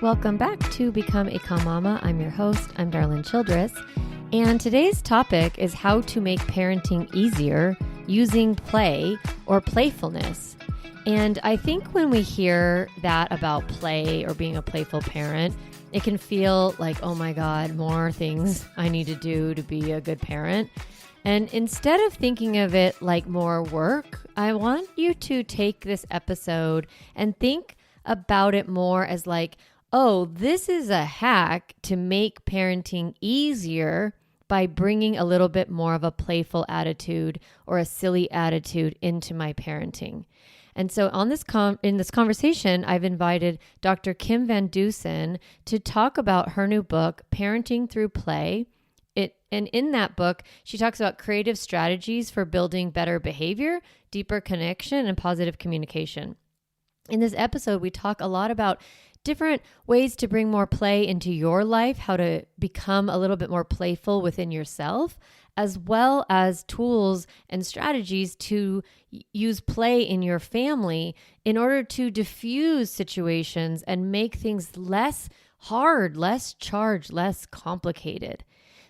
Welcome back to Become a Calm Mama. I'm your host. I'm Darlene Childress. And today's topic is how to make parenting easier using play or playfulness. And I think when we hear that about play or being a playful parent, it can feel like, oh my God, more things I need to do to be a good parent. And instead of thinking of it like more work, I want you to take this episode and think about it more as like, oh, this is a hack to make parenting easier by bringing a little bit more of a playful attitude or a silly attitude into my parenting. And so on this in this conversation, I've invited Dr. Kim Van Dusen to talk about her new book, Parenting Through Play. And in that book, she talks about creative strategies for building better behavior, deeper connection, and positive communication. In this episode, we talk a lot about different ways to bring more play into your life, how to become a little bit more playful within yourself, as well as tools and strategies to use play in your family in order to diffuse situations and make things less hard, less charged, less complicated.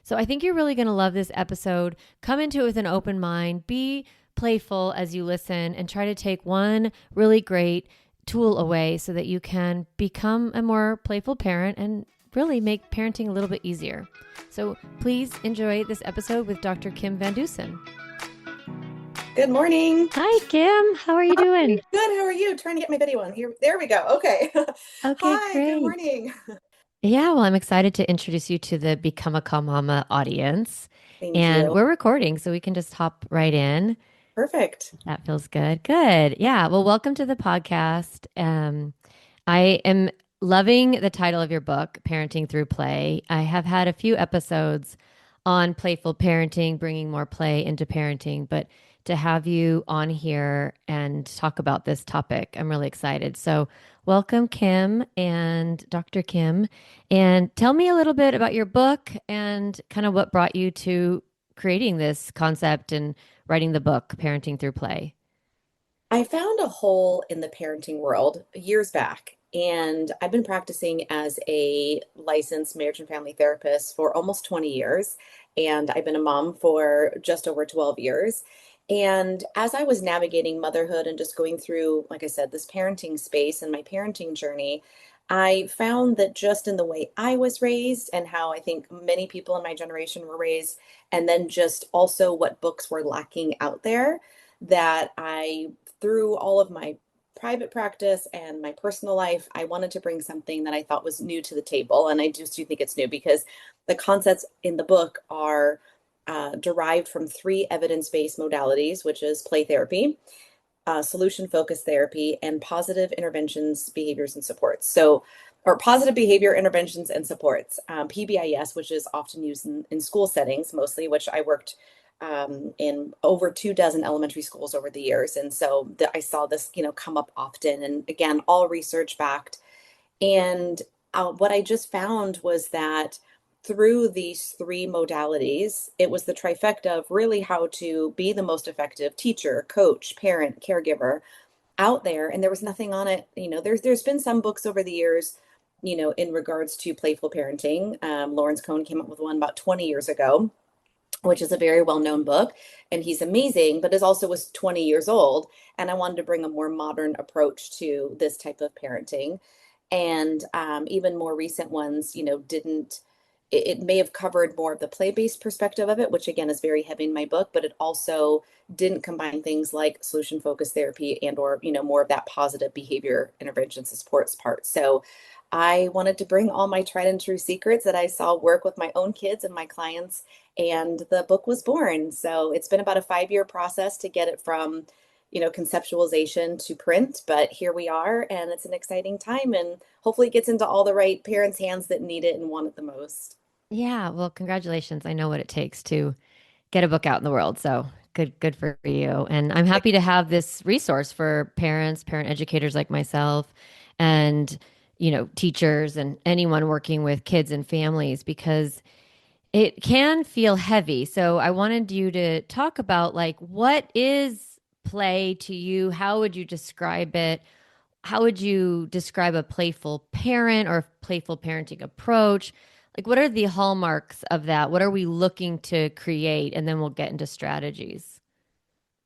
So I think you're really going to love this episode. Come into it with an open mind, be playful as you listen, and try to take one really great tool away so that you can become a more playful parent and really make parenting a little bit easier. So please enjoy this episode with Dr. Kim Van Dusen. Good morning. Hi, Kim. How are you doing? Good. How are you? Trying to get my video on here. There we go. Okay. Okay, Hi. great. Good morning. Yeah, well, I'm excited to introduce you to the Become a Calm Mama audience. Thank And you. we're recording, so we can just hop right in. Perfect. That feels good. Good. Yeah. Well, welcome to the podcast. I am loving the title of your book, Parenting Through Play. I have had a few episodes on playful parenting, bringing more play into parenting, but to have you on here and talk about this topic, I'm really excited. So welcome, Kim and Dr. Kim. And tell me a little bit about your book and kind of what brought you to creating this concept and writing the book, Parenting Through Play. I found a hole in the parenting world years back, and I've been practicing as a licensed marriage and family therapist for almost 20 years, and I've been a mom for just over 12 years. And as I was navigating motherhood and just going through, like I said, this parenting space and my parenting journey, I found that just in the way I was raised and how I think many people in my generation were raised, and then just also what books were lacking out there, that I, through all of my private practice and my personal life, I wanted to bring something that I thought was new to the table. And I just do think it's new because the concepts in the book are derived from three evidence-based modalities, which is play therapy, solution-focused therapy, and positive interventions, behaviors, and supports. So, or positive behavior interventions and supports, PBIS, which is often used in school settings mostly, which I worked in over 24 elementary schools over the years. And so I saw this, come up often. And again, all research backed. And what I just found was that through these three modalities, it was the trifecta of really how to be the most effective teacher, coach, parent, caregiver out there. And there was nothing on it. There's been some books over the years, in regards to playful parenting. Lawrence Cohn came up with one about 20 years ago, which is a very well-known book, and he's amazing, but also was 20 years old. And I wanted to bring a more modern approach to this type of parenting. And even more recent ones, didn't, it may have covered more of the play-based perspective of it, which again is very heavy in my book, but it also didn't combine things like solution-focused therapy and or, more of that positive behavior interventions and supports part. So I wanted to bring all my tried and true secrets that I saw work with my own kids and my clients, and the book was born. So it's been about a 5-year process to get it from, conceptualization to print, but here we are, and it's an exciting time, and hopefully it gets into all the right parents' hands that need it and want it the most. Yeah, well, congratulations. I know what it takes to get a book out in the world. So good for you. And I'm happy to have this resource for parents, parent educators like myself, and teachers and anyone working with kids and families, because it can feel heavy. So I wanted you to talk about, like, what is play to you? How would you describe it? how would you describe a playful parent or playful parenting approach? Like, what are the hallmarks of that? What are we looking to create? And then we'll get into strategies.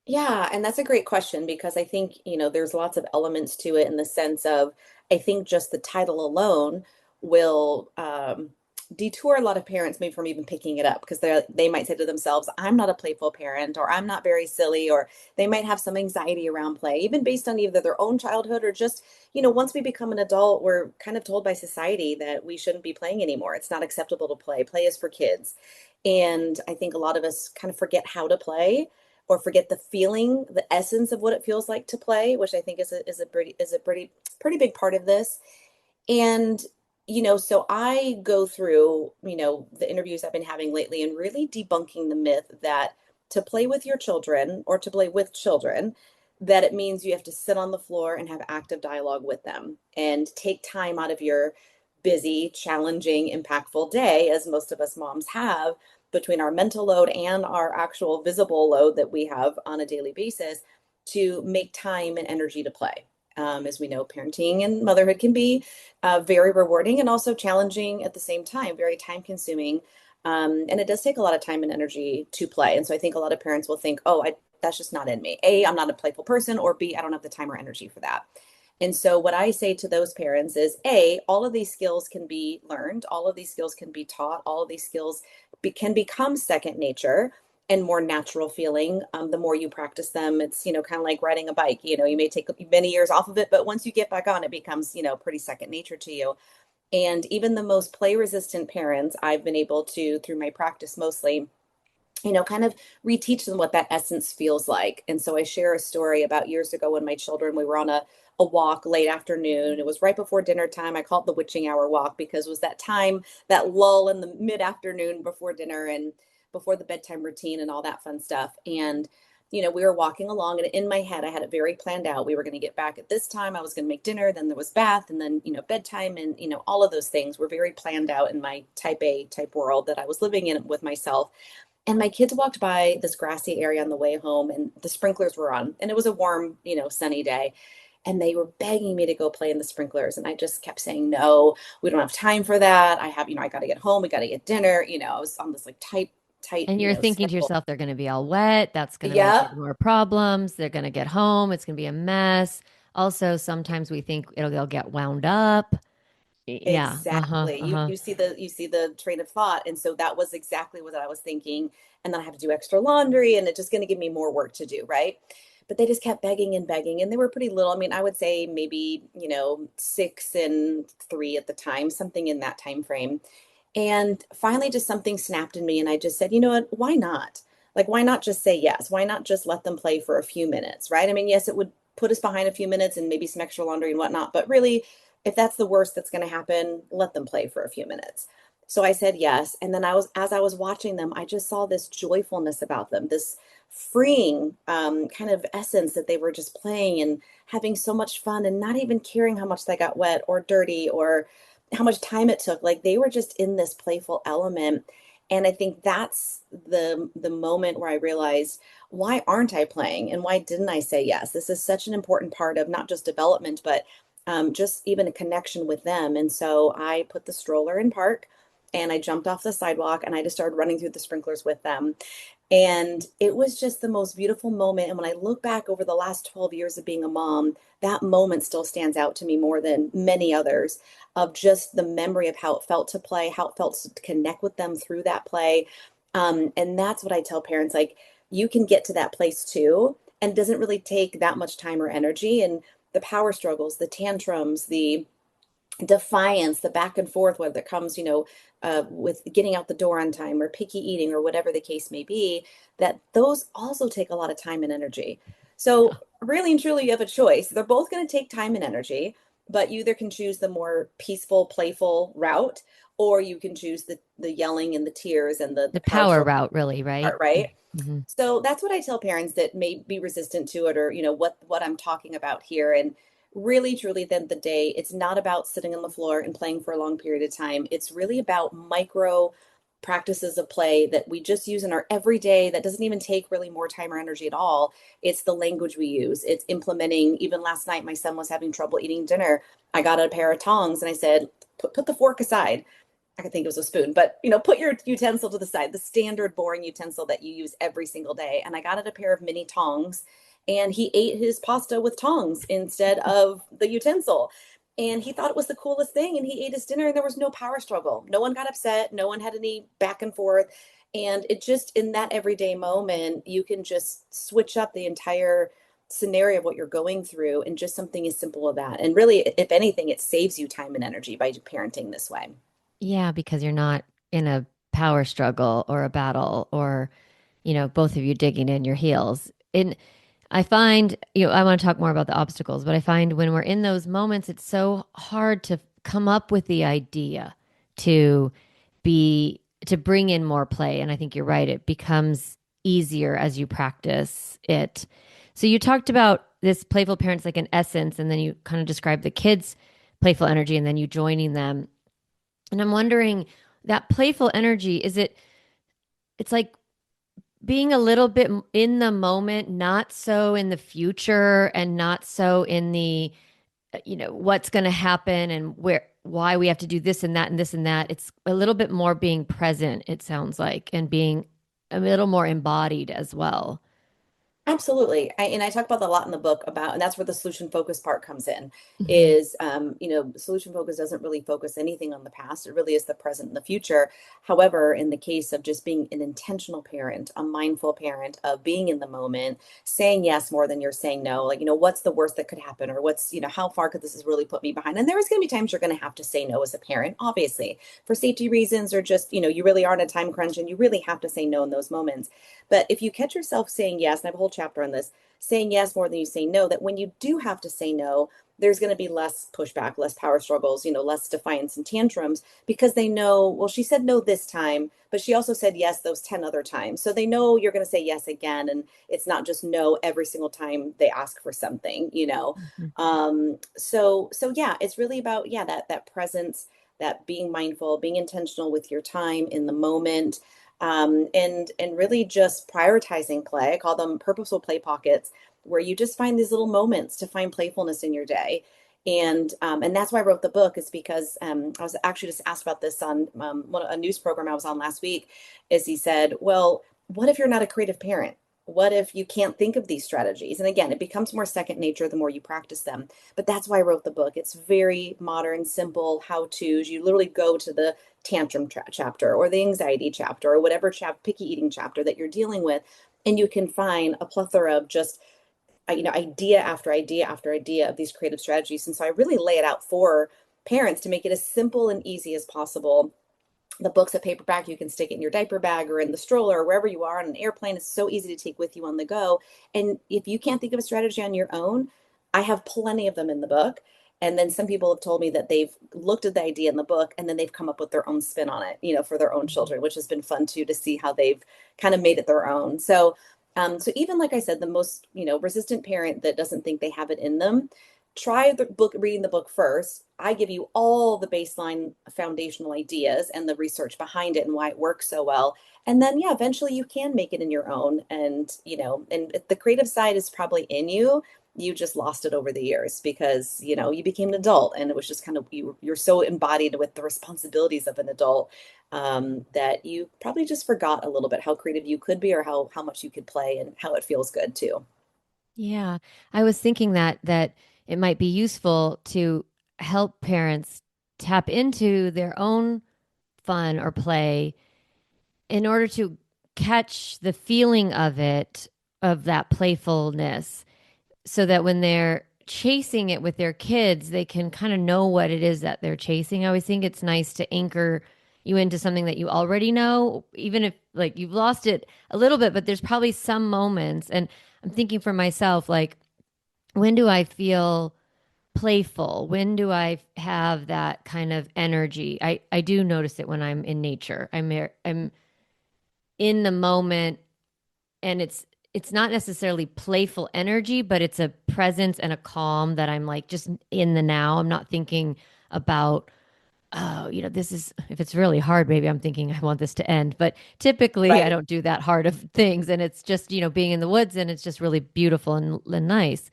Yeah, and that's a great question because I think, there's lots of elements to it in the sense of I think just the title alone will detour a lot of parents maybe from even picking it up because they might say to themselves, I'm not a playful parent, or I'm not very silly, or they might have some anxiety around play, even based on either their own childhood or just, once we become an adult, we're kind of told by society that we shouldn't be playing anymore. It's not acceptable to play. Play is for kids. And I think a lot of us kind of forget how to play or forget the feeling, the essence of what it feels like to play, which I think is a pretty big part of this. And so I go through, the interviews I've been having lately and really debunking the myth that to play with your children or to play with children, that it means you have to sit on the floor and have active dialogue with them and take time out of your busy, challenging, impactful day, as most of us moms have, between our mental load and our actual visible load that we have on a daily basis, to make time and energy to play. As we know, parenting and motherhood can be very rewarding and also challenging at the same time, very time consuming. And it does take a lot of time and energy to play. And so I think a lot of parents will think, oh, that's just not in me. A, I'm not a playful person, or B, I don't have the time or energy for that. And so what I say to those parents is, A, all of these skills can be learned, all of these skills can be taught, all of these skills can become second nature and more natural feeling. The more you practice them, it's, kind of like riding a bike. You may take many years off of it, but once you get back on, it becomes, pretty second nature to you. And even the most play resistant parents, I've been able to, through my practice mostly, kind of reteach them what that essence feels like. And so I share a story about years ago when my children, we were on a walk late afternoon. It was right before dinner time. I call it the witching hour walk because it was that time, that lull in the mid afternoon before dinner and before the bedtime routine and all that fun stuff. And we were walking along, and in my head, I had it very planned out. We were going to get back at this time. I was going to make dinner. Then there was bath, and then, bedtime, and, all of those things were very planned out in my type A type world that I was living in with myself. And my kids walked by this grassy area on the way home, and the sprinklers were on, and it was a warm, sunny day. And they were begging me to go play in the sprinklers. And I just kept saying, no, we don't have time for that. I have, I got to get home. We got to get dinner. I was on this like tight, And you're thinking to schedule. yourself, they're going to be all wet. That's going to make Yep, it more problems. They're going to get home. It's going to be a mess. Also, sometimes we think they'll get wound up. Yeah. Uh huh. exactly. Uh You huh. you see the train of thought. And so that was exactly what I was thinking. And then I have to do extra laundry, and it's just going to give me more work to do, right? But they just kept begging and begging, and they were pretty little. I mean, I would say maybe, 6 and 3 at the time, something in that time frame. And finally, just something snapped in me, and I just said, you know what? Why not? Like, why not just say yes? Why not just let them play for a few minutes, right? I mean, yes, it would put us behind a few minutes and maybe some extra laundry and whatnot, but really, if that's the worst that's going to happen, let them play for a few minutes. So I said yes. And then as I was watching them, I just saw this joyfulness about them, this freeing kind of essence that they were just playing and having so much fun and not even caring how much they got wet or dirty or how much time it took. Like they were just in this playful element. And I think that's the moment where I realized, why aren't I playing and why didn't I say yes? This is such an important part of not just development, but just even a connection with them. And so I put the stroller in park and I jumped off the sidewalk and I just started running through the sprinklers with them. And it was just the most beautiful moment. And when I look back over the last 12 years of being a mom, that moment still stands out to me more than many others, of just the memory of how it felt to play, how it felt to connect with them through that play. And that's what I tell parents, like, you can get to that place too. And it doesn't really take that much time or energy. And the power struggles, the tantrums, the defiance, the back and forth, whether it comes, with getting out the door on time or picky eating or whatever the case may be, that those also take a lot of time and energy. So really and truly, you have a choice. They're both going to take time and energy, but you either can choose the more peaceful, playful route, or you can choose the yelling and the tears and the The power power struggle route, really, right? part, right? Mm-hmm. So that's what I tell parents that may be resistant to it, or what I'm talking about here. And really truly, then the day, it's not about sitting on the floor and playing for a long period of time. It's really about micro practices of play that we just use in our everyday that doesn't even take really more time or energy at all. It's the language we use. It's implementing. Even last night, my son was having trouble eating dinner. I got a pair of tongs and I said, put the fork aside. I think it was a spoon, but put your utensil to the side, the standard boring utensil that you use every single day. And I got it a pair of mini tongs, and he ate his pasta with tongs instead of the utensil. And he thought it was the coolest thing. And he ate his dinner, and there was no power struggle. No one got upset. No one had any back and forth. And it just, in that everyday moment, you can just switch up the entire scenario of what you're going through and just something as simple as that. And really, if anything, it saves you time and energy by parenting this way. Yeah, because you're not in a power struggle or a battle or, both of you digging in your heels. And I find, I want to talk more about the obstacles, but I find when we're in those moments, it's so hard to come up with the idea to to bring in more play. And I think you're right. It becomes easier as you practice it. So you talked about this playful parents like an essence, and then you kind of described the kids' playful energy and then you joining them. And I'm wondering that playful energy, it's like being a little bit in the moment, not so in the future and not so in the, what's going to happen and why we have to do this and that and this and that. It's a little bit more being present, it sounds like, and being a little more embodied as well. Absolutely. And I talk about that a lot in the book about, and that's where the solution focus part comes in, Hmm. is, solution focus doesn't really focus anything on the past. It really is the present and the future. However, in the case of just being an intentional parent, a mindful parent of being in the moment, saying yes more than you're saying no, like, what's the worst that could happen? Or what's, how far could this really put me behind? And there is going to be times you're going to have to say no as a parent, obviously, for safety reasons, or just, you really are in a time crunch and you really have to say no in those moments. But if you catch yourself saying yes, and I have a whole chapter on this, saying yes more than you say no, that when you do have to say no, there's going to be less pushback, less power struggles, less defiance and tantrums, because they know, well, she said no this time, but she also said yes those 10 other times. So they know you're going to say yes again. And it's not just no every single time they ask for something. Hmm. So yeah, it's really about, yeah, that presence, that being mindful, being intentional with your time in the moment, and really just prioritizing play. I call them purposeful play pockets, where you just find these little moments to find playfulness in your day. And that's why I wrote the book, is because I was actually just asked about this on a news program I was on last week. Is he said, well, what if you're not a creative parent? What if you can't think of these strategies? And again, it becomes more second nature the more you practice them. But that's why I wrote the book. It's very modern, simple how to's. You literally go to the tantrum chapter or the anxiety chapter or whatever picky eating chapter that you're dealing with, and you can find a plethora of just idea after idea after idea of these creative strategies. And so I really lay it out for parents to make it as simple and easy as possible. The book's a paperback. You can stick it in your diaper bag or in the stroller or wherever you are on an airplane. It's so easy to take with you on the go. And if you can't think of a strategy on your own, I have plenty of them in the book. And then some people have told me that they've looked at the idea in the book and then they've come up with their own spin on it, for their own children, which has been fun too, to see how they've kind of made it their own. So even like I said, the most, resistant parent that doesn't think they have it in them, try the book, reading the book first. I give you all the baseline foundational ideas and the research behind it and why it works so well. And then, yeah, eventually you can make it in your own. And the creative side is probably in you. You just lost it over the years because, you became an adult and it was just kind of, you're so embodied with the responsibilities of an adult, that you probably just forgot a little bit how creative you could be, or how much you could play and how it feels good too. Yeah. I was thinking that it might be useful to help parents tap into their own fun or play in order to catch the feeling of it, of that playfulness, so that when they're chasing it with their kids, they can kind of know what it is that they're chasing. I always think it's nice to anchor you into something that you already know, even if like you've lost it a little bit, but there's probably some moments. And I'm thinking for myself, like, when do I feel playful? When do I have that kind of energy? I do notice it when I'm in nature. I'm in the moment, and it's not necessarily playful energy, but it's a presence and a calm that I'm like just in the now. I'm not thinking about oh, this is, if it's really hard, maybe I'm thinking I want this to end. But typically I Right. don't do that hard of things. And it's just, being in the woods and it's just really beautiful and nice.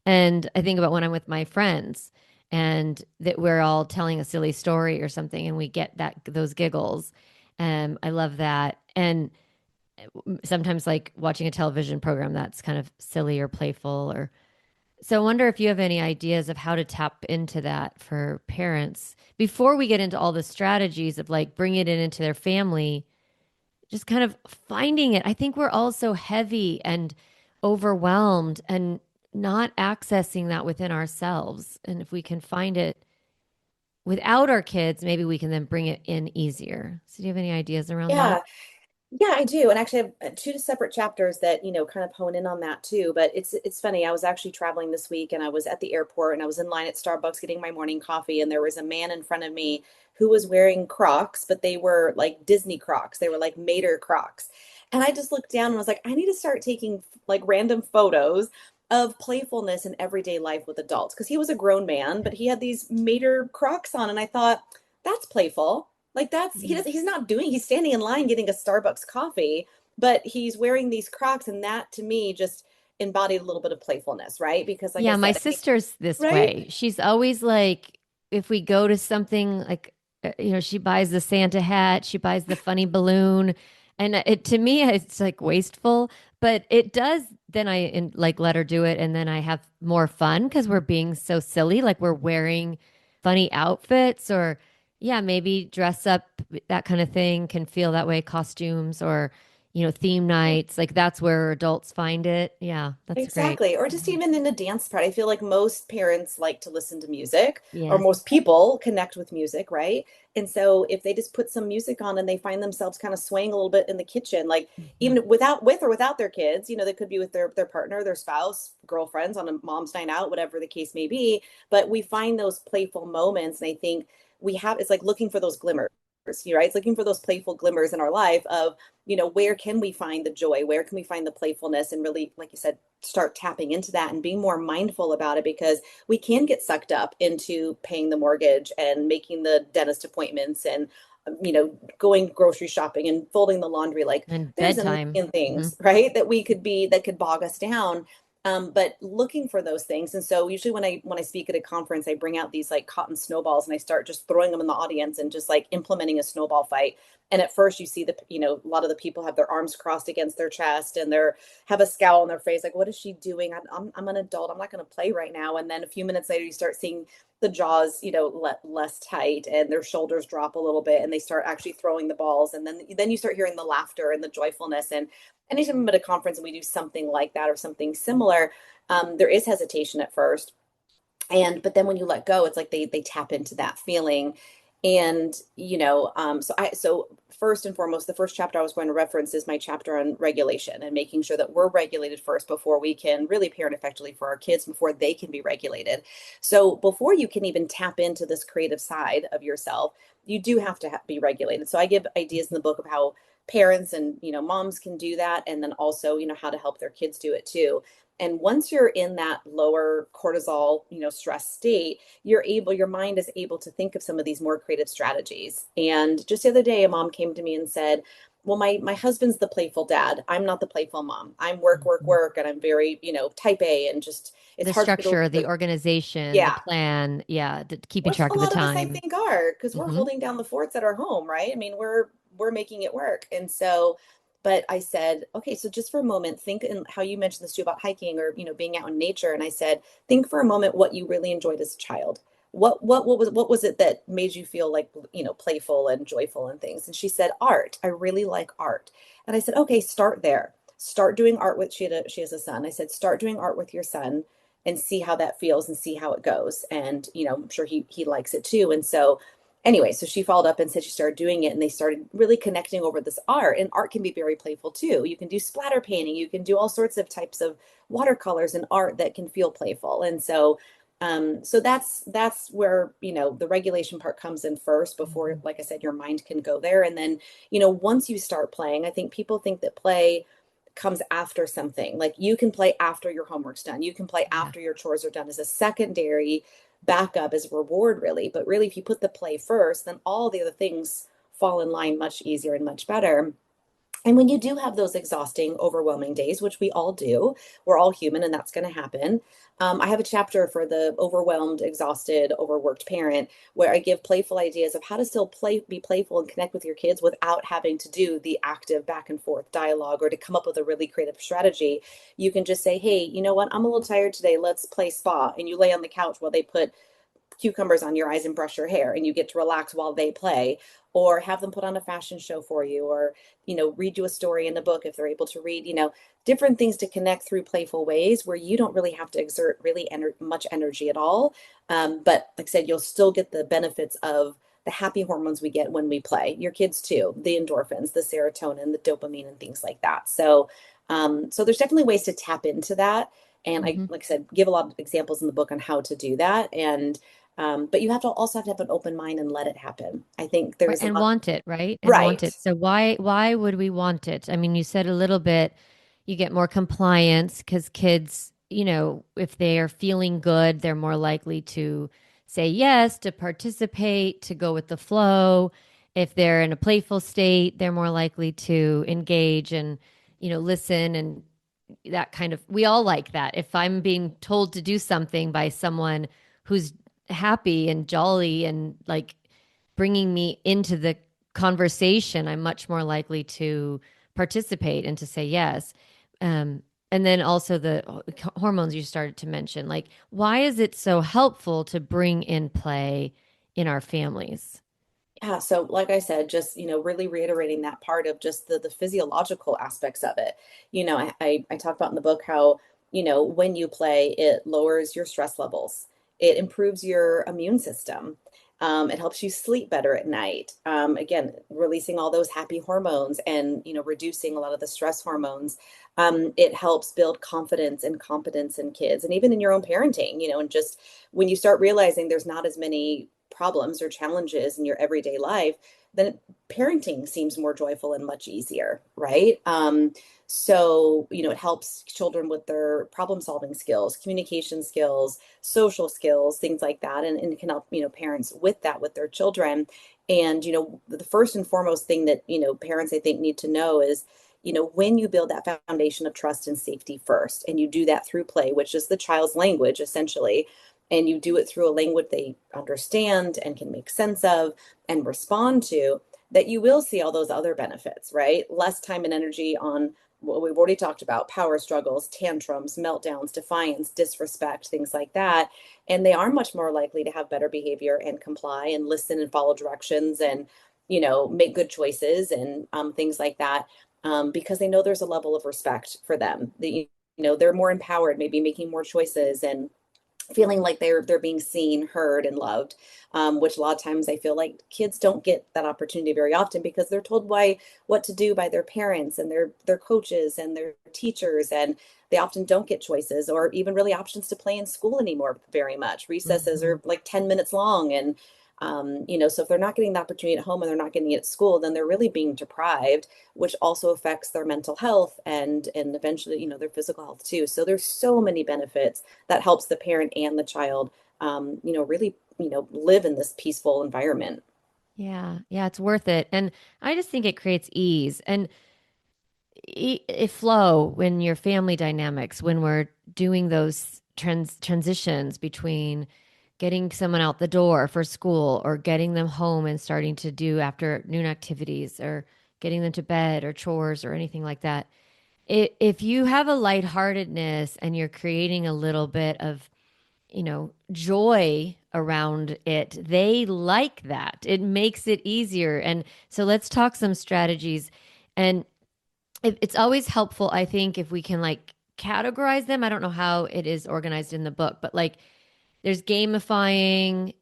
And I think about when I'm with my friends and that we're all telling a silly story or something and we get those giggles. I love that. And sometimes like watching a television program that's kind of silly or playful or so I wonder if you have any ideas of how to tap into that for parents before we get into all the strategies of like bringing it into their family, just kind of finding it. I think we're all so heavy and overwhelmed and not accessing that within ourselves. And if we can find it without our kids, maybe we can then bring it in easier. So, do you have any ideas around that? Yeah. Yeah, I do. And actually I have two separate chapters that, kind of hone in on that too. But it's funny. I was actually traveling this week and I was at the airport and I was in line at Starbucks getting my morning coffee and there was a man in front of me who was wearing Crocs, but they were like Disney Crocs. They were like Mater Crocs. And I just looked down and was like, I need to start taking like random photos of playfulness in everyday life with adults because he was a grown man, but he had these Mater Crocs on and I thought, that's playful. Like Mhm. he's not doing, he's standing in line getting a Starbucks coffee, but he's wearing these Crocs and that to me just embodied a little bit of playfulness, right? Because like I Yeah, my said, I think, sister's this right? way. She's always like, if we go to something like, she buys the Santa hat, she buys the funny balloon, and to me, it's like wasteful, but it does. Then like let her do it, and then I have more fun because we're being so silly, like we're wearing funny outfits, or yeah, maybe dress up, that kind of thing can feel that way. Costumes or theme nights, like that's where adults find it. Yeah, that's great. Exactly. Or just Mhm. even in a dance part. I feel like most parents like to listen to music, or Yes. most people connect with music, right? And so if they just put some music on and they find themselves kind of swaying a little bit in the kitchen, like Mhm. even with or without their kids, they could be with their partner, their spouse, girlfriends on a mom's night out, whatever the case may be. But we find those playful moments, and I think it's like looking for those glimmers. Right? It's looking for those playful glimmers in our life of, where can we find the joy? Where can we find the playfulness and really, like you said, start tapping into that and being more mindful about it because we can get sucked up into paying the mortgage and making the dentist appointments and going grocery shopping and folding the laundry. Like And there's a bedtime. million Hmm. things, right, that could bog us down. But looking for those things. And so usually when I speak at a conference, I bring out these like cotton snowballs and I start just throwing them in the audience and just like implementing a snowball fight. And at first you see a lot of the people have their arms crossed against their chest and they're have a scowl on their face, like, what is she doing? I'm an adult. I'm not going to play right now. And then a few minutes later, you start seeing the jaws, less tight and their shoulders drop a little bit and they start actually throwing the balls. And then you start hearing the laughter and the joyfulness. And anytime I'm at a conference and we do something like that or something similar, there is hesitation at first, but then when you let go, it's like they tap into that feeling. And so first and foremost, the first chapter I was going to reference is my chapter on regulation and making sure that we're regulated first before we can really parent effectively for our kids, before they can be regulated. So before you can even tap into this creative side of yourself, you do have to be regulated. So I give ideas in the book of how parents and moms can do that, and then also how to help their kids do it too. And once you're in that lower cortisol, stress state, your mind is able to think of some of these more creative strategies. And just the other day, a mom came to me and said, well, my husband's the playful dad. I'm not the playful mom. I'm work, work, Mhm. work, and I'm very, type A, and just it's The hard for me to look structure, at the the organization, the yeah, plan. Yeah, keeping which track a of the lot of us I time. think are, because we're Hmm. holding down the forts at our home, right? I mean, we're making it work. And so, but I said, okay, so just for a moment, think, and how you mentioned this too about hiking or being out in nature. And I said, think for a moment what you really enjoyed as a child. What was it that made you feel like playful and joyful and things? And she said, art. I really like art. And I said, okay, start there. Start doing art with she has a son. I said, start doing art with your son and see how that feels and see how it goes. And I'm sure he likes it too. And so anyway, so she followed up and said she started doing it and they started really connecting over this art. And art can be very playful too. You can do splatter painting, you can do all sorts of types of watercolors and art that can feel playful. And so so that's where the regulation part comes in first before, Hmm. like I said, your mind can go there. And then once you start playing, I think people think that play comes after something. Like you can play after your homework's done. You can play Yeah. after your chores are done as a secondary backup as a reward, really. But really, if you put the play first, then all the other things fall in line much easier and much better. And when you do have those exhausting, overwhelming days, which we all do, we're all human and that's going to happen. I have a chapter for the overwhelmed, exhausted, overworked parent where I give playful ideas of how to still be playful and connect with your kids without having to do the active back and forth dialogue or to come up with a really creative strategy. You can just say, hey, you know what? I'm a little tired today. Let's play spa. And you lay on the couch while they put cucumbers on your eyes and brush your hair and you get to relax while they play, or have them put on a fashion show for you, or read you a story in a book if they're able to read, different things to connect through playful ways where you don't really have to exert really much energy at all. But like I said, you'll still get the benefits of the happy hormones we get when we play. Your kids too, the endorphins, the serotonin, the dopamine, and things like that. So there's definitely ways to tap into that. And I, Hmm. like I said, give a lot of examples in the book on how to do that. And but you have to also have to have an open mind and let it happen. I think Right, there's a and lot. want it, right? And want Right. it. So why would we want it? I mean, you said a little bit, you get more compliance because kids, if they are feeling good, they're more likely to say yes, to participate, to go with the flow. If they're in a playful state, they're more likely to engage and, listen and that kind of, we all like that. If I'm being told to do something by someone who's happy and jolly and like bringing me into the conversation, I'm much more likely to participate and to say yes. And then also the hormones you started to mention. Like, why is it so helpful to bring in play in our families? Yeah, so like I said, just really reiterating that part of just the physiological aspects of it. I talk about in the book how, when you play, it lowers your stress levels. It improves your immune system. It helps you sleep better at night. Again, releasing all those happy hormones and, reducing a lot of the stress hormones. It helps build confidence and competence in kids and even in your own parenting, and just when you start realizing there's not as many problems or challenges in your everyday life, then parenting seems more joyful and much easier, right? So, it helps children with their problem solving skills, communication skills, social skills, things like that. And it can help, parents with that with their children. And, the first and foremost thing that, parents, I think, need to know is, when you build that foundation of trust and safety first, and you do that through play, which is the child's language essentially, and you do it through a language they understand and can make sense of and respond to, that you will see all those other benefits, right? Less time and energy on what we've already talked about: power struggles, tantrums, meltdowns, defiance, disrespect, things like that. And they are much more likely to have better behavior and comply and listen and follow directions and, make good choices and things like that, because they know there's a level of respect for them. They're more empowered, maybe making more choices and feeling like they're being seen, heard, and loved, which a lot of times I feel like kids don't get that opportunity very often because they're told what to do by their parents and their coaches and their teachers, and they often don't get choices or even really options to play in school anymore very much. Recesses Mhm. are like 10 minutes long, and so if they're not getting the opportunity at home and they're not getting it at school, then they're really being deprived, which also affects their mental health and eventually, their physical health too. So there's so many benefits that helps the parent and the child, really, live in this peaceful environment. Yeah, yeah, it's worth it. And I just think it creates ease and a flow when your family dynamics, when we're doing those transitions between getting someone out the door for school or getting them home and starting to do afternoon activities or getting them to bed or chores or anything like that. If you have a lightheartedness and you're creating a little bit of, joy around it, they like that. It makes it easier. And so let's talk some strategies. And it's always helpful, I think, if we can like categorize them. I don't know how it is organized in the book, but like there's gamifying,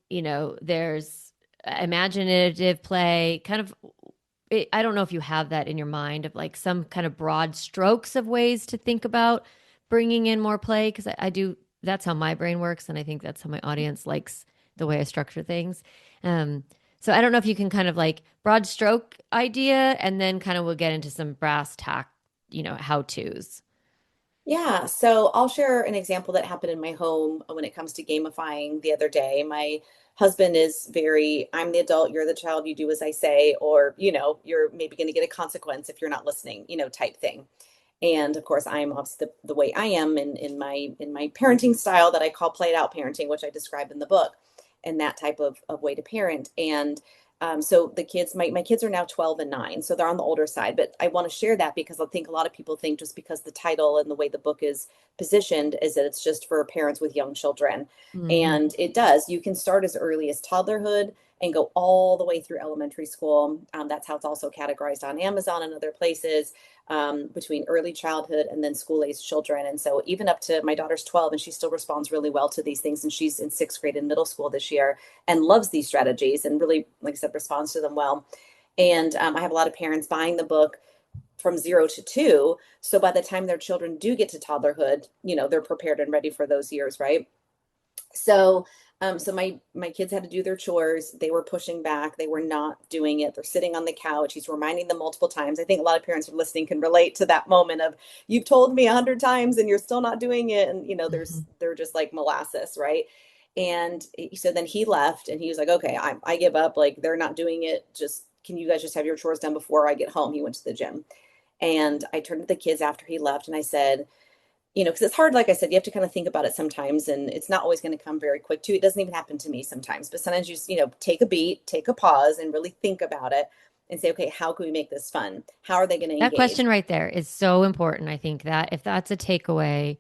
there's imaginative play, kind of. I don't know if you have that in your mind of like some kind of broad strokes of ways to think about bringing in more play. Cause I do, that's how my brain works. And I think that's how my audience likes the way I structure things. Um, so I don't know if you can kind of like broad stroke idea and then kind of we'll get into some brass tack, how to's. Yeah, so I'll share an example that happened in my home when it comes to gamifying the other day. My husband is very, I'm the adult, you're the child, you do as I say, or, you're maybe going to get a consequence if you're not listening, type thing. And of course, I'm obviously the way I am in my parenting style that I call played out parenting, which I describe in the book, and that type of way to parent. And so the kids, my kids are now 12 and 9, so they're on the older side. But I want to share that because I think a lot of people think just because the title and the way the book is positioned is that it's just for parents with young children. Hmm. And it does. You can start as early as toddlerhood and go all the way through elementary school. That's how it's also categorized on Amazon and other places, between early childhood and then school age children. And so even up to my daughter's 12, and she still responds really well to these things. And she's in sixth grade in middle school this year and loves these strategies and really, like I said, responds to them well. And I have a lot of parents buying the book from 0 to 2. So by the time their children do get to toddlerhood, they're prepared and ready for those years, right? So, so my kids had to do their chores. They were pushing back. They were not doing it. They're sitting on the couch. He's reminding them multiple times. I think a lot of parents who are listening can relate to that moment of you've told me 100 times and you're still not doing it. And Hmm. they're just like molasses, right? And so then he left, and he was like, "Okay, I give up. Like they're not doing it. Just can you guys just have your chores done before I get home?" He went to the gym, and I turned to the kids after he left, and I said, because it's hard, like I said, you have to kind of think about it sometimes, and it's not always going to come very quick too. It doesn't even happen to me sometimes, but sometimes you just, take a beat, take a pause, and really think about it and say, okay, how can we make this fun? How are they going to That engage? question right there is so important. I think that if that's a takeaway,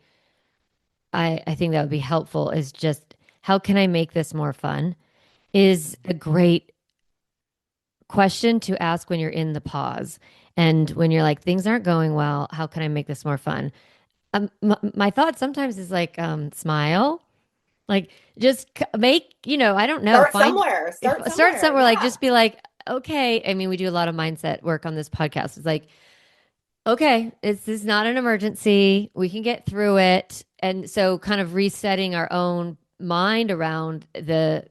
I think that would be helpful is just how can I make this more fun is a great question to ask when you're in the pause. And when you're like, things aren't going well, how can I make this more fun? My thought sometimes is like, smile, like just make, I don't know, Start find, somewhere. Start start somewhere. somewhere, like Yeah. just be like, okay. I mean, we do a lot of mindset work on this podcast. It's like, okay, this is not an emergency. We can get through it. And so kind of resetting our own mind around the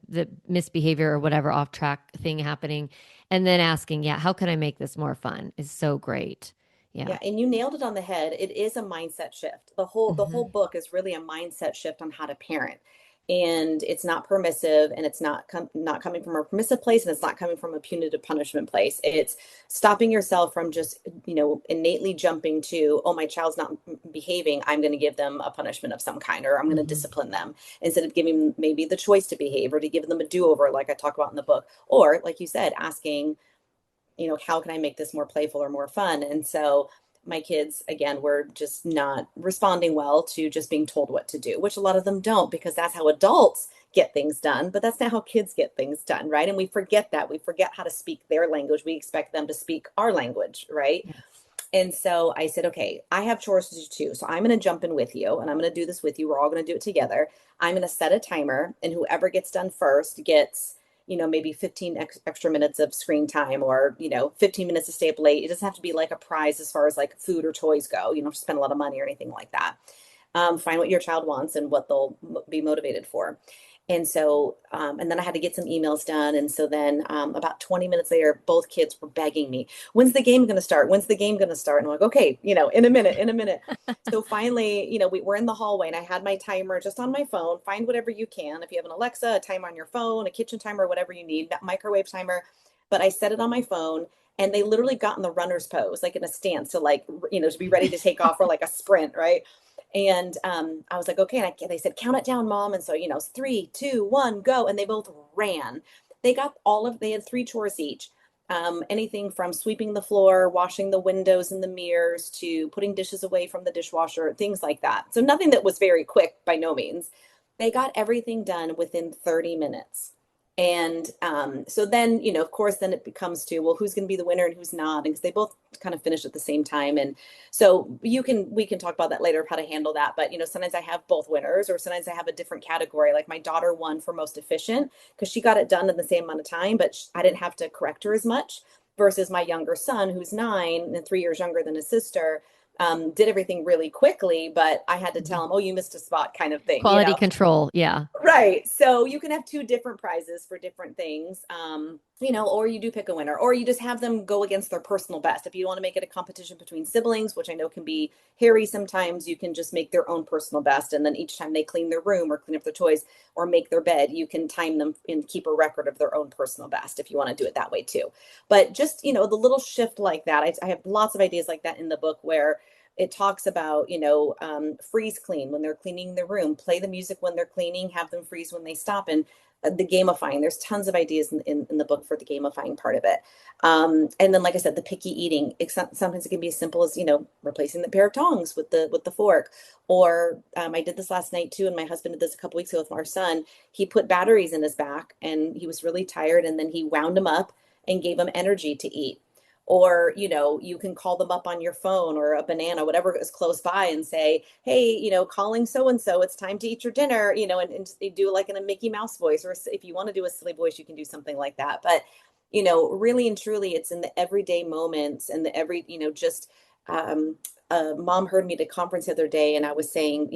misbehavior or whatever off track thing happening and then asking, yeah, how can I make this more fun is so great. Yeah. Yeah, and you nailed it on the head. It is a mindset shift. The whole Hmm. book is really a mindset shift on how to parent. And it's not permissive, and it's not coming from a permissive place, and it's not coming from a punitive punishment place. It's stopping yourself from just, innately jumping to, oh, my child's not behaving, I'm going to give them a punishment of some kind, or I'm going to Hmm. discipline them, instead of giving maybe the choice to behave or to give them a do-over like I talk about in the book. Or like you said, asking, how can I make this more playful or more fun? And so my kids, again, were just not responding well to just being told what to do, which a lot of them don't, because that's how adults get things done, but that's not how kids get things done, right? And we forget that. We forget how to speak their language. We expect them to speak our language, right? Yes. And so I said, okay, I have chores to do too. So I'm going to jump in with you, and I'm going to do this with you. We're all going to do it together. I'm going to set a timer, and whoever gets done first gets, maybe 15 extra minutes of screen time, or, 15 minutes to stay up late. It doesn't have to be like a prize as far as like food or toys go. You don't have to spend a lot of money or anything like that. Find what your child wants and what they'll be motivated for. And so, and then I had to get some emails done. And so then, about 20 minutes later, both kids were begging me, when's the game going to start? When's the game going to start? And I'm like, okay, in a minute, in a minute. So finally, we were in the hallway, and I had my timer just on my phone. Find whatever you can. If you have an Alexa, a timer on your phone, a kitchen timer, whatever you need, that microwave timer. But I set it on my phone, and they literally got in the runner's pose, like in a stance to, like, to be ready to take off for like a sprint, right? And I was like, okay. And they said, count it down, mom. And so, it's 3, 2, 1, go. And they both ran. They had 3 chores each. Anything from sweeping the floor, washing the windows and the mirrors, to putting dishes away from the dishwasher, things like that. So nothing that was very quick by no means. They got everything done within 30 minutes. And so then, of course, then it becomes to, well, who's going to be the winner and who's not? Because they both kind of finished at the same time. And so we can talk about that later, how to handle that. But, sometimes I have both winners, or sometimes I have a different category. Like my daughter won for most efficient because she got it done in the same amount of time, but I didn't have to correct her as much, versus my younger son, who's 9 and 3 years younger than his sister. did everything really quickly, but I had to tell him, oh, you missed a spot kind of thing, Quality control. Yeah. Right. So you can have two different prizes for different things, or you do pick a winner, or you just have them go against their personal best. If you want to make it a competition between siblings, which I know can be hairy sometimes, you can just make their own personal best. And then each time they clean their room or clean up their toys or make their bed, you can time them and keep a record of their own personal best if you want to do it that way too. But just, the little shift like that, I have lots of ideas like that in the book where it talks about, freeze clean when they're cleaning the room, play the music when they're cleaning, have them freeze when they stop, and the gamifying. There's tons of ideas in the book for the gamifying part of it. And then, like I said, the picky eating. Sometimes it can be as simple as, replacing the pair of tongs with the fork. Or I did this last night too, and my husband did this a couple weeks ago with our son. He put batteries in his back, and he was really tired, and then he wound them up and gave him energy to eat. Or, you can call them up on your phone or a banana, whatever is close by, and say, hey, calling so and so, it's time to eat your dinner, and they do like in a Mickey Mouse voice, or if you want to do a silly voice, you can do something like that. But, really and truly, it's in the everyday moments and just mom heard me at a conference the other day, and I was saying,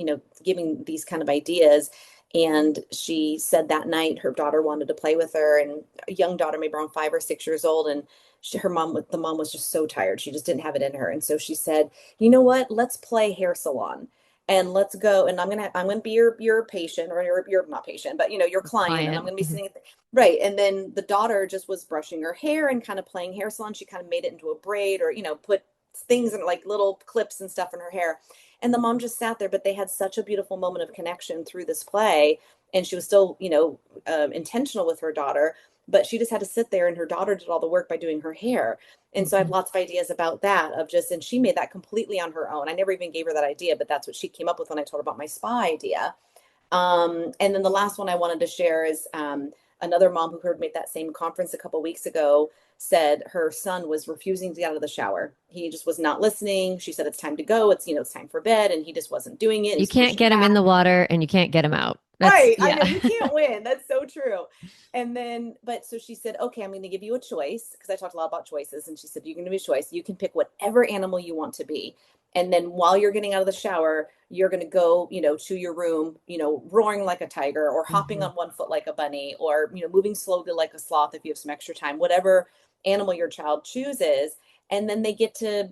giving these kind of ideas. And she said that night her daughter wanted to play with her, and a young daughter, maybe around 5 or 6 years old. And the mom was just so tired. She just didn't have it in her. And so she said, you know what, let's play hair salon, and let's go. And I'm gonna be your patient, or your not patient, but your client. And I'm Client. gonna be sitting right. And then the daughter just was brushing her hair and kind of playing hair salon. She kind of made it into a braid, or put things in like little clips and stuff in her hair. And the mom just sat there, but they had such a beautiful moment of connection through this play. And she was still, intentional with her daughter, but she just had to sit there, and her daughter did all the work by doing her hair. And so I have Mhm. lots of ideas about that and she made that completely on her own. I never even gave her that idea, but that's what she came up with when I told her about my spa idea. And then the last one I wanted to share is another mom who heard me at that same conference a couple weeks ago said her son was refusing to get out of the shower. He just was not listening. She said, it's time to go. It's time for bed. And he just wasn't doing it. And You he's can't pushing get them in back. the water and you can't get them out. That's, Right. I know yeah. you can't win. That's so true. And then, but so she said, okay, I'm going to give you a choice, because I talked a lot about choices. And she said, you're going to be a choice. You can pick whatever animal you want to be. And then while you're getting out of the shower, you're going to go, to your room, roaring like a tiger, or hopping Mhm. on one foot like a bunny, or, moving slowly like a sloth if you have some extra time, whatever animal your child chooses. And then they get to,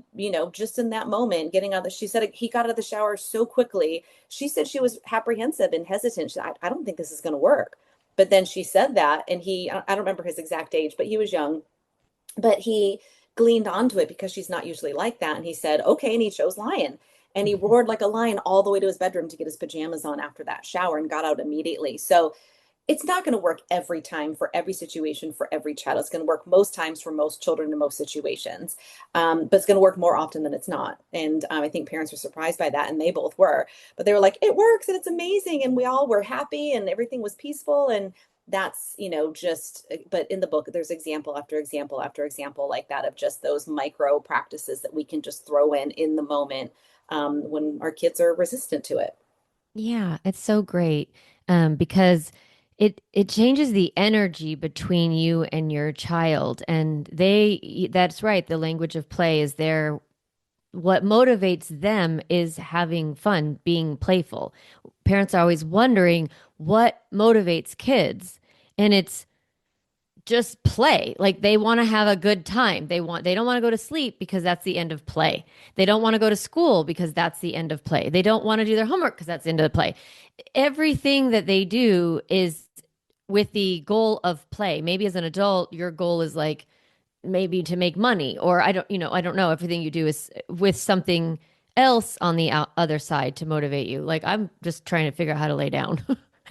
just in that moment, getting out of the, she said he got out of the shower so quickly. She said she was apprehensive and hesitant. She said, I don't think this is going to work. But then she said that, and I don't remember his exact age, but he was young. But he gleaned onto it because she's not usually like that. And he said, okay. And he chose lion. And he roared like a lion all the way to his bedroom to get his pajamas on after that shower, and got out immediately. So it's not going to work every time for every situation for every child. It's going to work most times for most children in most situations, but it's going to work more often than it's not. And I think parents were surprised by that, and they both were. But they were like, "It works, and it's amazing," and we all were happy, and everything was peaceful. And that's just. But in the book, there's example after example after example like that of just those micro practices that we can just throw in the moment when our kids are resistant to it. Yeah, it's so great because it changes the energy between you and your child, and that's right. The language of play is there. What motivates them is having fun, being playful. Parents are always wondering what motivates kids, and it's just play. Like they want to have a good time. They don't want to go to sleep because that's the end of play. They don't want to go to school because that's the end of play. They don't want to do their homework because that's the end of the play. Everything that they do is with the goal of play. Maybe as an adult, your goal is like maybe to make money, or I don't know. Everything you do is with something else on the other side to motivate you. Like I'm just trying to figure out how to lay down.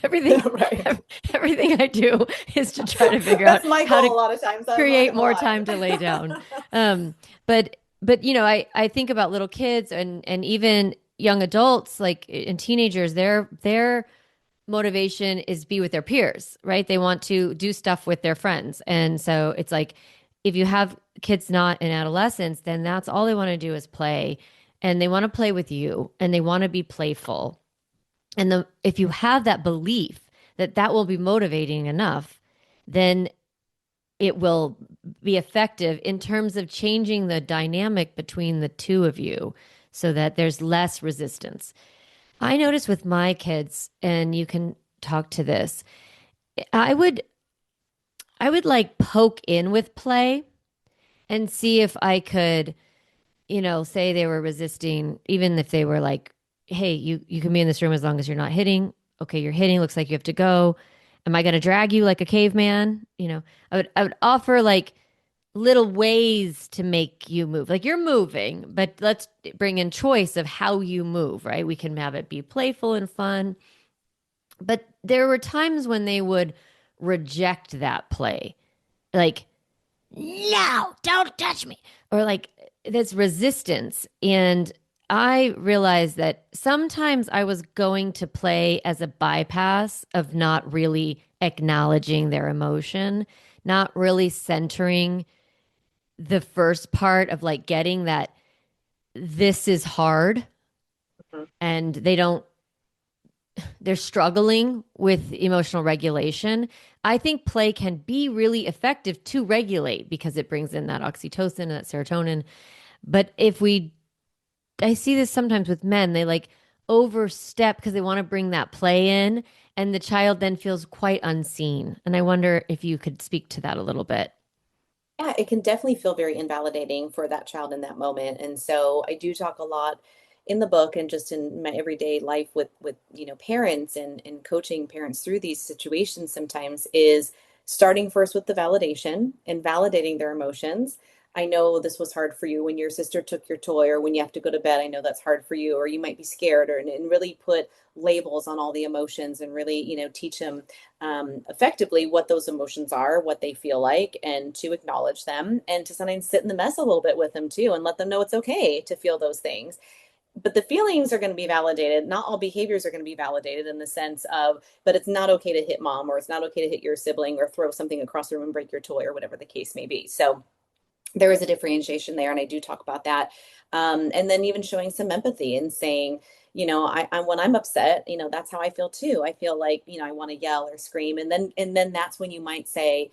everything Right. everything I do is to try to figure out That's my how to goal a lot of times. I'm not create gonna more lie. time to lay down. Um, but I think about little kids and even young adults, like and teenagers, their motivation is be with their peers, right? They want to do stuff with their friends. And so it's like if you have kids not in adolescence, then that's all they want to do is play. And they want to play with you and they want to be playful. And if you have that belief that that will be motivating enough, then it will be effective in terms of changing the dynamic between the two of you. so that there's less resistance. I notice with my kids, and you can talk to this, I would I would like poke in with play and see if I could, say they were resisting, even if they were like, hey, you can be in this room as long as you're not hitting. Okay, you're hitting, looks like you have to go. Am I gonna drag you like a caveman? I would offer like little ways to make you move. Like you're moving, but let's bring in choice of how you move, right? We can have it be playful and fun. But there were times when they would reject that play. Like, no, don't touch me. Or like this resistance. And I realized that sometimes I was going to play as a bypass of not really acknowledging their emotion, not really centering the first part of like getting that this is hard Mhm. and they're struggling with emotional regulation. I think play can be really effective to regulate because it brings in that oxytocin and that serotonin. But I see this sometimes with men, they like overstep because they want to bring that play in, and the child then feels quite unseen. And I wonder if you could speak to that a little bit. Yeah, it can definitely feel very invalidating for that child in that moment. And so I do talk a lot in the book and just in my everyday life with parents and coaching parents through these situations sometimes is starting first with the validation and validating their emotions. I know this was hard for you when your sister took your toy or when you have to go to bed. I know that's hard for you, or you might be scared, or and really put labels on all the emotions and really, teach them effectively what those emotions are, what they feel like, and to acknowledge them and to sometimes sit in the mess a little bit with them too and let them know it's okay to feel those things. But the feelings are going to be validated. Not all behaviors are going to be validated in the sense of, but it's not okay to hit mom, or it's not okay to hit your sibling, or throw something across the room and break your toy, or whatever the case may be. So there is a differentiation there, and I do talk about that. And then even showing some empathy and saying, I when I'm upset, that's how I feel too. I feel like, I want to yell or scream, and then that's when you might say,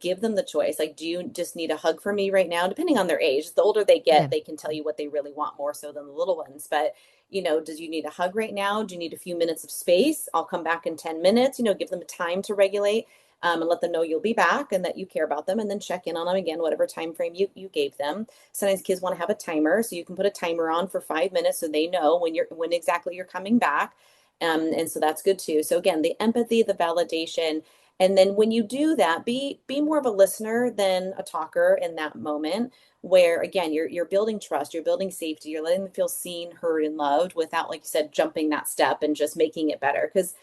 give them the choice. Like, do you just need a hug from me right now? Depending on their age, the older they Yeah. get, they can tell you what they really want more so than the little ones. But does you need a hug right now? Do you need a few minutes of space? I'll come back in 10 minutes. Give them time to regulate, and let them know you'll be back and that you care about them, and then check in on them again, whatever time frame you gave them. Sometimes kids want to have a timer, so you can put a timer on for 5 minutes so they know when exactly you're coming back. And so that's good too. So again, the empathy, the validation, and then when you do that, be more of a listener than a talker in that moment, where again you're building trust, you're building safety, you're letting them feel seen, heard, and loved without, like you said, jumping that step and just making it better. Because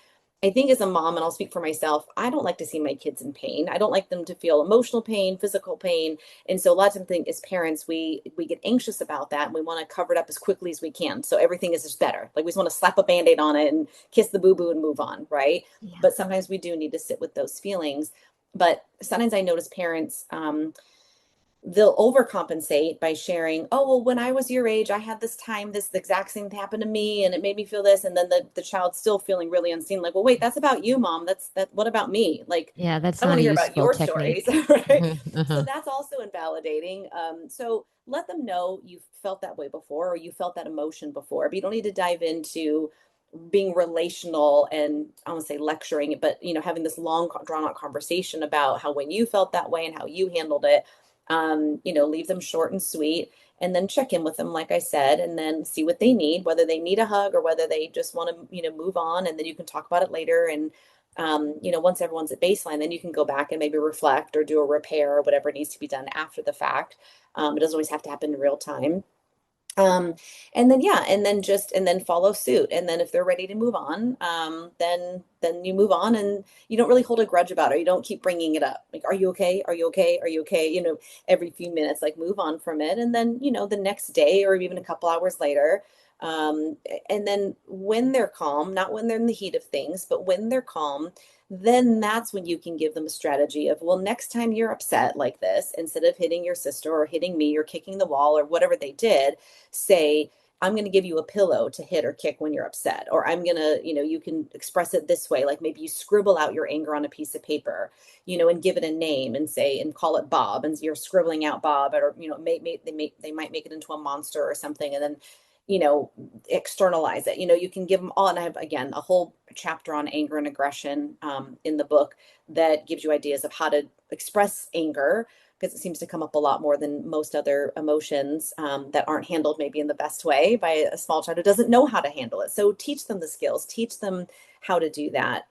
I think as a mom, and I'll speak for myself, I don't like to see my kids in pain. I don't like them to feel emotional pain, physical pain. And so a lot of times I think as parents, we get anxious about that, and we want to cover it up as quickly as we can. So everything is just better. Like we just want to slap a band-aid on it and kiss the boo-boo and move on, right? Yeah. But sometimes we do need to sit with those feelings. But sometimes I notice parents, they'll overcompensate by sharing, oh, well, when I was your age, I had this time, this the exact same thing happened to me, and it made me feel this. And then the child's still feeling really unseen, like, well, wait, that's about you, mom. What about me? Like, Yeah, that's I want not to a hear about useful your stories, technique. right? So Uh-huh. that's also invalidating. So let them know you felt that way before, or you felt that emotion before, but you don't need to dive into being relational and I don't want to say lecturing, but having this long drawn out conversation about how when you felt that way and how you handled it. Leave them short and sweet, and then check in with them, like I said, and then see what they need, whether they need a hug or whether they just want to, move on, and then you can talk about it later. And once everyone's at baseline, then you can go back and maybe reflect or do a repair or whatever needs to be done after the fact. It doesn't always have to happen in real time. um and then yeah, and then follow suit, and then if they're ready to move on, then you move on, and you don't really hold a grudge about it. You don't keep bringing it up, like, are you okay, are you okay, are you okay, every few minutes. Like, move on from it, and then the next day or even a couple hours later, um and then when they're calm, not when they're in the heat of things, but when they're calm, then that's when you can give them a strategy of, well, next time you're upset like this, instead of hitting your sister or hitting me or kicking the wall or whatever they did, say, I'm going to give you a pillow to hit or kick when you're upset. Or I'm going to, you can express it this way. Like maybe you scribble out your anger on a piece of paper, and give it a name and say, and call it Bob. And you're scribbling out Bob, or, they might make it into a monster or something. And then you know, externalize it. You can give them all, and I have again a whole chapter on anger and aggression in the book that gives you ideas of how to express anger because it seems to come up a lot more than most other emotions that aren't handled maybe in the best way by a small child who doesn't know how to handle it. So teach them the skills, teach them how to do that.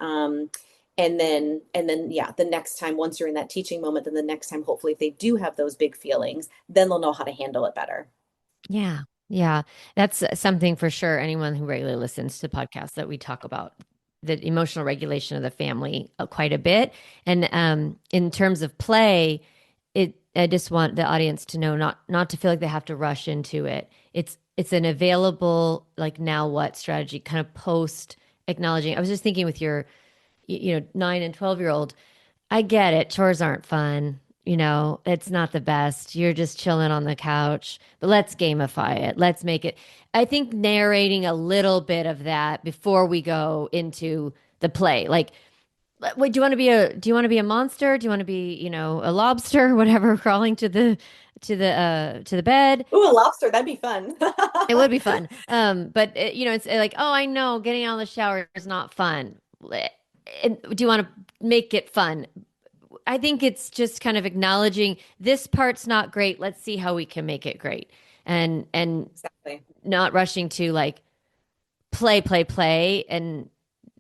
Yeah, the next time, once you're in that teaching moment, then the next time, hopefully, if they do have those big feelings, then they'll know how to handle it better. Yeah. Yeah. That's something for sure. Anyone who regularly listens to podcasts that we talk about the emotional regulation of the family quite a bit. And in terms of play, I just want the audience to know not to feel like they have to rush into it. It's an available like now what strategy kind of post acknowledging. I was just thinking with your 9 and 12-year-old, I get it. Chores aren't fun. It's not the best. You're just chilling on the couch, but let's gamify it. Let's make it. I think narrating a little bit of that before we go into the play. Like, wait, do you want to be a monster? Do you want to be, a lobster, whatever, crawling to the bed? Ooh, a lobster, that'd be fun. It would be fun. But it's like, oh, I know getting out of the shower is not fun. Do you want to make it fun? I think it's just kind of acknowledging this part's not great. Let's see how we can make it great. And Exactly. not rushing to like play and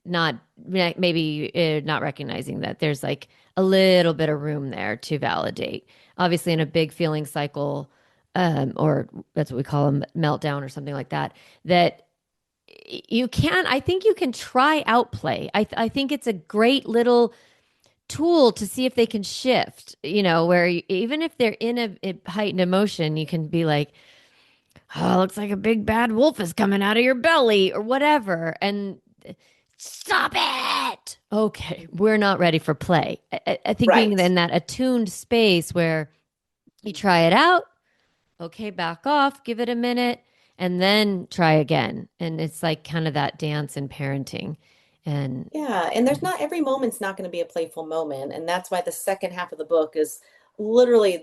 not maybe not recognizing that there's like a little bit of room there to validate. Obviously, in a big feeling cycle, or that's what we call a meltdown or something like that, that I think you can try out play. I think it's a great little tool to see if they can shift, where even if they're in a heightened emotion, you can be like, oh, looks like a big bad wolf is coming out of your belly or whatever. And stop it. Okay, we're not ready for play. I think being Right. in that attuned space where you try it out, okay, back off, give it a minute, and then try again. And it's like kind of that dance in parenting. And Yeah, and there's not every moment's not going to be a playful moment, and that's why the second half of the book is literally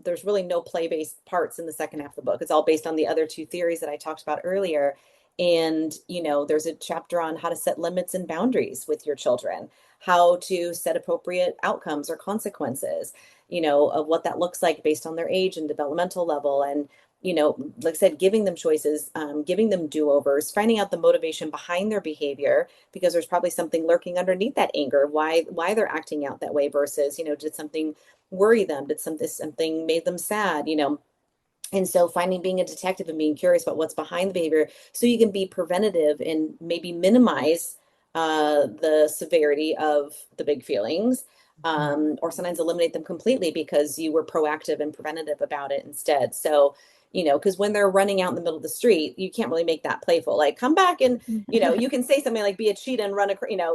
there's really no play-based parts in the second half of the book. It's all based on the other two theories that I talked about earlier. And, there's a chapter on how to set limits and boundaries with your children, how to set appropriate outcomes or consequences, of what that looks like based on their age and developmental level. And like I said, giving them choices, giving them do-overs, finding out the motivation behind their behavior, because there's probably something lurking underneath that anger, why they're acting out that way versus, did something worry them? Did something made them sad? And so finding being a detective and being curious about what's behind the behavior so you can be preventative and maybe minimize the severity of the big feelings, or sometimes eliminate them completely because you were proactive and preventative about it instead. So, because when they're running out in the middle of the street, you can't really make that playful. Like, come back and, you can say something like, be a cheetah and run,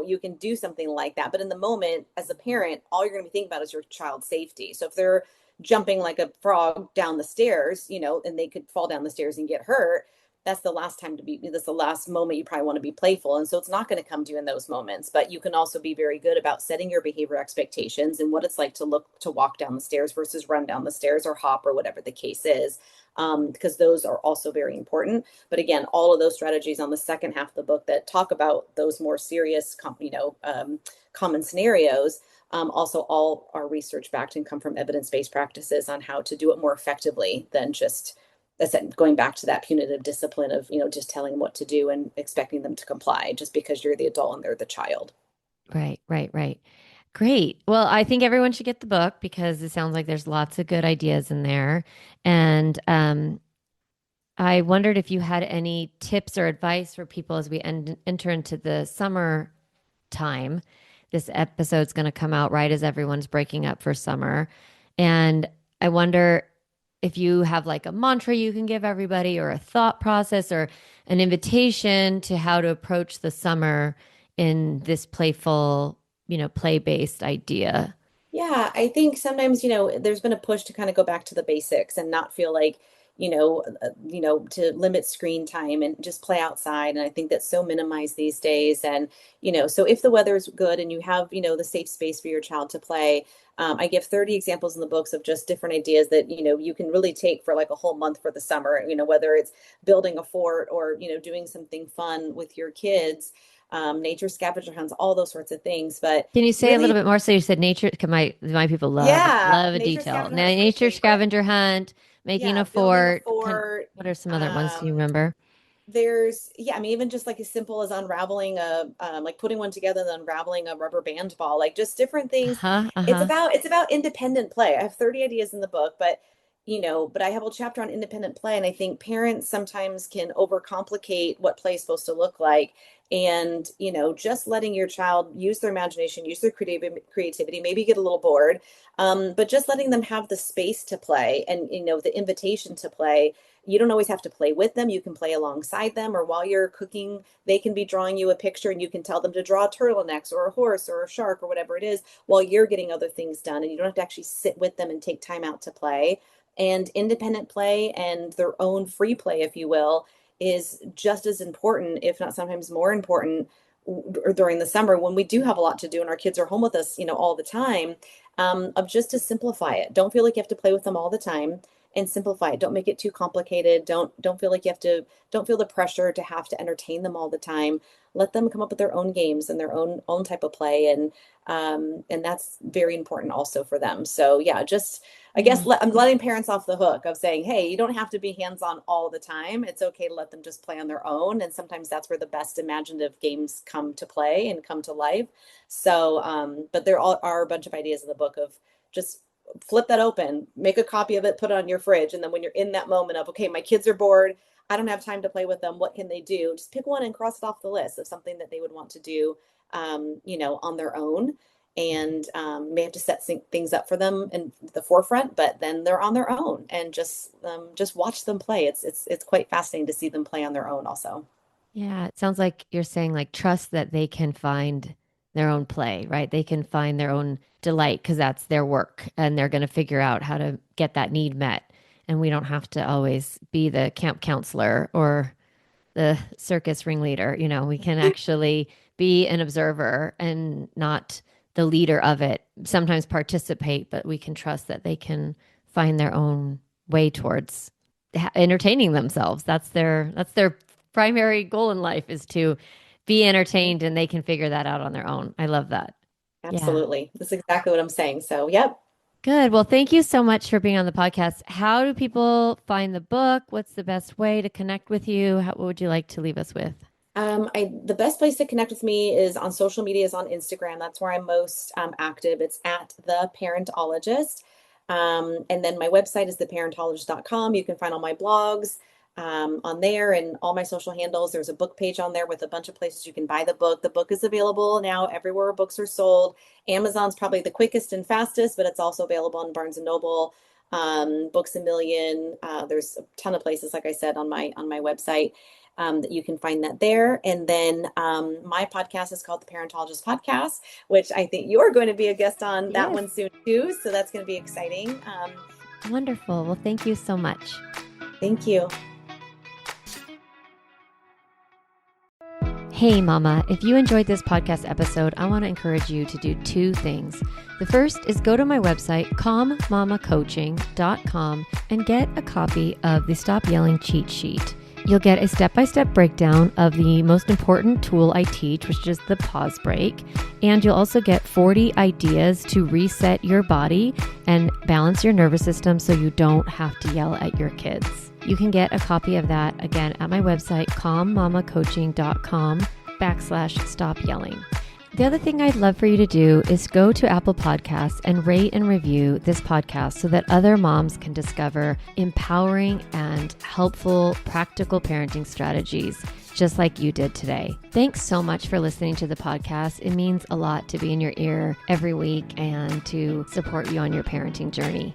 you can do something like that. But in the moment, as a parent, all you're going to be thinking about is your child's safety. So if they're jumping like a frog down the stairs, and they could fall down the stairs and get hurt, that's the last moment you probably want to be playful. And so it's not going to come to you in those moments, but you can also be very good about setting your behavior expectations and what it's like to walk down the stairs versus run down the stairs or hop or whatever the case is. Because those are also very important. But again, all of those strategies on the second half of the book that talk about those more serious, common scenarios, also all are research backed and come from evidence-based practices on how to do it more effectively than just going back to that punitive discipline of, just telling them what to do and expecting them to comply just because you're the adult and they're the child. right, right, right. Great. Well, I think everyone should get the book because it sounds like there's lots of good ideas in there. And I wondered if you had any tips or advice for people as we enter into the summer time. This episode's going to come out right as everyone's breaking up for summer. And I wonder if you have like a mantra you can give everybody or a thought process or an invitation to how to approach the summer in this playful, play-based idea. Yeah, I think sometimes, there's been a push to kind of go back to the basics and not feel like, to limit screen time and just play outside. And I think that's so minimized these days. And, so if the weather is good and you have, the safe space for your child to play, I give 30 examples in the books of just different ideas that, you can really take for like a whole month for the summer, whether it's building a fort or, doing something fun with your kids, nature scavenger hunts, all those sorts of things. But Can you say a little really, bit more? So you said nature, my people yeah, love a nature detail. scavenger Now, hunt is my nature favorite. scavenger hunt, making Yeah, a building a fort. fort. What are some other ones? Do you Um, remember? I mean, even just like as simple as unraveling like putting one together and unraveling a rubber band ball, like just different things. Uh-huh, It's uh-huh. about, it's about independent play. I have 30 ideas in the book, but but I have a chapter on independent play. And I think parents sometimes can overcomplicate what play is supposed to look like. And, just letting your child use their imagination, use their creativity, maybe get a little bored, but just letting them have the space to play and, the invitation to play. You don't always have to play with them. You can play alongside them, or while you're cooking, they can be drawing you a picture and you can tell them to draw turtlenecks or a horse or a shark or whatever it is while you're getting other things done. And you don't have to actually sit with them and take time out to play. And independent play and their own free play, if you will, is just as important, if not sometimes more important, during the summer when we do have a lot to do and our kids are home with us, all the time, of just to simplify it. Don't feel like you have to play with them all the time, and simplify it. Don't make it too complicated. Don't feel like you have to, don't feel the pressure to have to entertain them all the time. Let them come up with their own games and their own type of play. And that's very important also for them. So yeah, just I guess Yeah. I'm letting parents off the hook of saying, hey, you don't have to be hands-on all the time. It's okay to let them just play on their own. And sometimes that's where the best imaginative games come to play and come to life. So but there are a bunch of ideas in the book of just flip that open, make a copy of it, put it on your fridge. And then when you're in that moment of, okay, my kids are bored, I don't have time to play with them, what can they do? Just pick one and cross it off the list of something that they would want to do, on their own. And may have to set things up for them in the forefront, but then they're on their own and just watch them play. It's quite fascinating to see them play on their own also. Yeah, it sounds like you're saying like trust that they can find their own play, right? They can find their own delight because that's their work and they're going to figure out how to get that need met. And we don't have to always be the camp counselor or the circus ringleader. We can actually be an observer and not the leader of it. Sometimes participate, but we can trust that they can find their own way towards entertaining themselves. That's their primary goal in life is to be entertained and they can figure that out on their own. I love that. Yeah. Absolutely. That's exactly what I'm saying. So, yep. Good. Well, thank you so much for being on the podcast. How do people find the book? What's the best way to connect with you? What would you like to leave us with? The best place to connect with me is on social media, is on Instagram. That's where I'm most active. It's at the Parentologist. And then my website is theparentologist.com. You can find all my blogs on there and all my social handles. There's a book page on there with a bunch of places you can buy the book. The book is available now everywhere books are sold. Amazon's probably the quickest and fastest, but it's also available on Barnes and Noble, Books a Million. There's a ton of places, like I said, on my website. That you can find that there. And then my podcast is called the Parentologist Podcast, which I think you're going to be a guest on that Yes. one soon too. So that's going to be exciting. Wonderful. Well, thank you so much. Thank you. Hey, Mama, if you enjoyed this podcast episode, I want to encourage you to do two things. The first is go to my website, calmmamacoaching.com, and get a copy of the Stop Yelling cheat sheet. You'll get a step-by-step breakdown of the most important tool I teach, which is the pause break. And you'll also get 40 ideas to reset your body and balance your nervous system so you don't have to yell at your kids. You can get a copy of that, again, at my website, calmmamacoaching.com/stop yelling. The other thing I'd love for you to do is go to Apple Podcasts and rate and review this podcast so that other moms can discover empowering and helpful, practical parenting strategies, just like you did today. Thanks so much for listening to the podcast. It means a lot to be in your ear every week and to support you on your parenting journey.